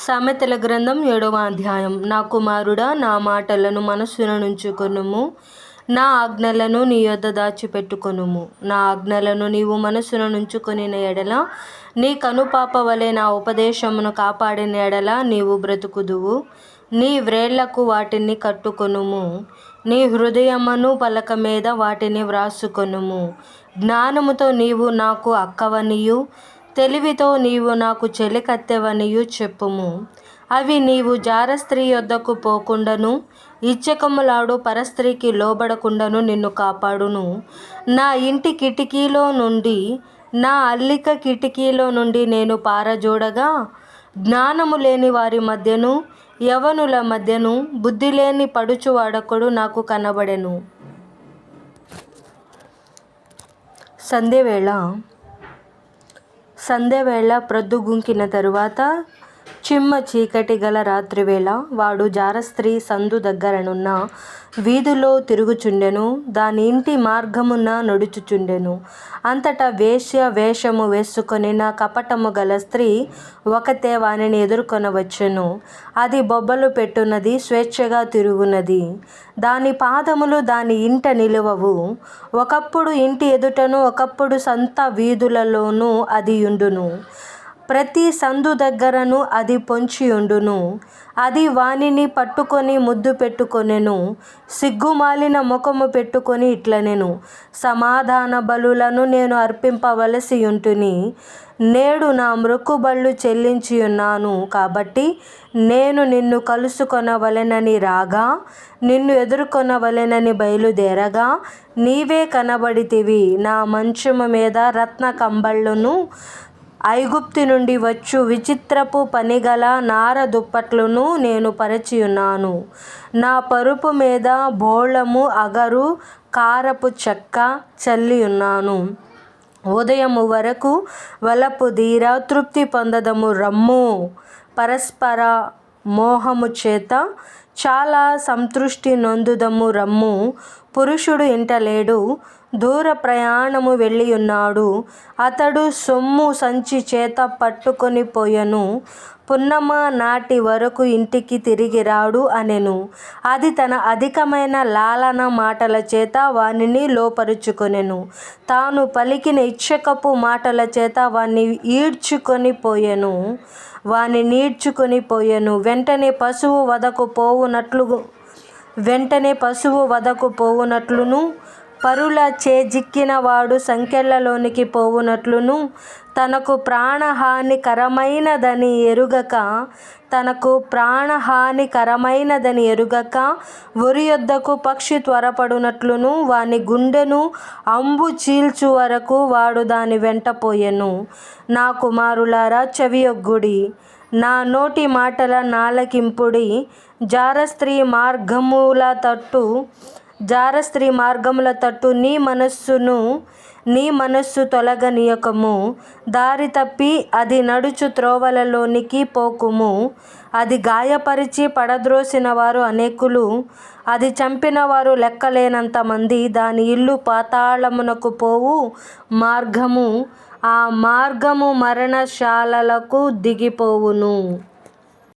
సామెతల గ్రంథం 7వ అధ్యాయం. నా కుమారుడా, నా మాటలను మనస్సున నుంచుకొనుము, నా ఆజ్ఞలను నీ యొద్ద దాచిపెట్టుకొనుము. నా ఆజ్ఞలను నీవు మనస్సున నుంచుకొనిన ఎడల, నీ కనుపాప వలె నా ఉపదేశమును కాపాడిన ఎడల నీవు బ్రతుకుదువు. నీ వ్రేళ్లకు వాటిని కట్టుకొనుము, నీ హృదయమును పలక మీద వాటిని వ్రాసుకొనుము. జ్ఞానముతో నీవు నాకు అక్కవనియు, తెలివితో నీవు నాకు చెలికత్తెవనియు చెప్పుము. అవి నీవు జారస్త్రీ యొద్దకు పోకుండాను, ఇచ్చకములాడు పరస్త్రీకి లోబడకుండాను నిన్ను కాపాడును. నా ఇంటి కిటికీలో నుండి, నా అల్లిక కిటికీలో నుండి నేను పారజోడగా, జ్ఞానము లేని వారి మధ్యను, యవనుల మధ్యను బుద్ధిలేని పడుచువాడొకడు నాకు కనబడెను. సంధ్యవేళ ప్రొద్దుగుంకిన తరువాత, చిమ్మ చీకటి గల రాత్రివేళ, వాడు జారస్త్రీ సందు దగ్గరనున్న వీధిలో తిరుగుచుండెను. దాని ఇంటి మార్గమున నడుచుచుండెను. అంతటా వేశ్య వేషము వేసుకొనిన కపటము గల స్త్రీ ఒకతే వానిని ఎదుర్కొనవచ్చెను. అది బొబ్బలు పెట్టున్నది, స్వేచ్ఛగా తిరుగునది. దాని పాదములు దాని ఇంట నిలువవు. ఒకప్పుడు ఇంటి ఎదుటను, ఒకప్పుడు సంత వీధులలోనూ అది యుండును. ప్రతి సందు దగ్గరను అది పొంచియుండును. అది వానిని పట్టుకొని ముద్దు పెట్టుకొనెను. సిగ్గుమాలిన ముఖము పెట్టుకొని ఇట్లనెను, సమాధాన బలులను నేను అర్పింపవలసి యుంటిని. నేడు నా మ్రొక్కుబళ్ళు చెల్లించియున్నాను. కాబట్టి నేను నిన్ను కలుసుకొనవలెనని రాగా, నిన్ను ఎదుర్కొనవలెనని బయలుదేరగా, నీవే కనబడితివి. నా మంచము మీద రత్న కంబళ్ళును, ఐగుప్తు నుండి వచ్చు విచిత్రపు పనిగల నార దుప్పట్లను నేను పరిచియున్నాను. నా పరుపు మీద బోళము, అగరు, కారపు చెక్క చల్లియున్నాను. ఉదయము వరకు వలపు దీర తృప్తి పొందదము రమ్ము. పరస్పర మోహము చేత చాలా సంతృష్టి నొందుదము రమ్ము. పురుషుడు ఇంట లేడు, దూర ప్రయాణము వెళ్ళియున్నాడు. అతడు సొమ్ము సంచి చేత పట్టుకొని పోయెను. పున్నమ నాటి వరకు ఇంటికి తిరిగి రాడు అనెను. అది తన అధికమైన లాలన మాటల చేత వానిని లోపరుచుకొనెను. తాను పలికిన ఇచ్చకపు మాటల చేత వాణ్ణి ఈడ్చుకొని పోయెను. వెంటనే పశువు వధకు పోవునట్లును, పరుల చేజిక్కిన వాడు సంకెళ్ళలోనికి పోవునట్లును, తనకు ప్రాణహానికరమైనదని ఎరుగక ఉరి యొద్దకు పక్షి త్వరపడునట్లును, వాని గుండెను అంబు చీల్చు వరకు వాడు దాని వెంట పోయెను. నా కుమారులారా, చెవియొగ్గుడి, నా నోటి మాటల నాలకింపుడి. జారస్త్రీ మార్గముల తట్టు నీ మనస్సు తొలగనీయకము. దారి తప్పి అది నడుచు త్రోవలలోనికి పోకుము. అది గాయపరిచి పడద్రోసిన వారు అనేకులు, అది చంపిన వారు లెక్కలేనంత మంది. దాని ఇల్లు పాతాళమునకు పోవు మార్గము, ఆ మార్గము మరణశాలలకు దిగిపోవును.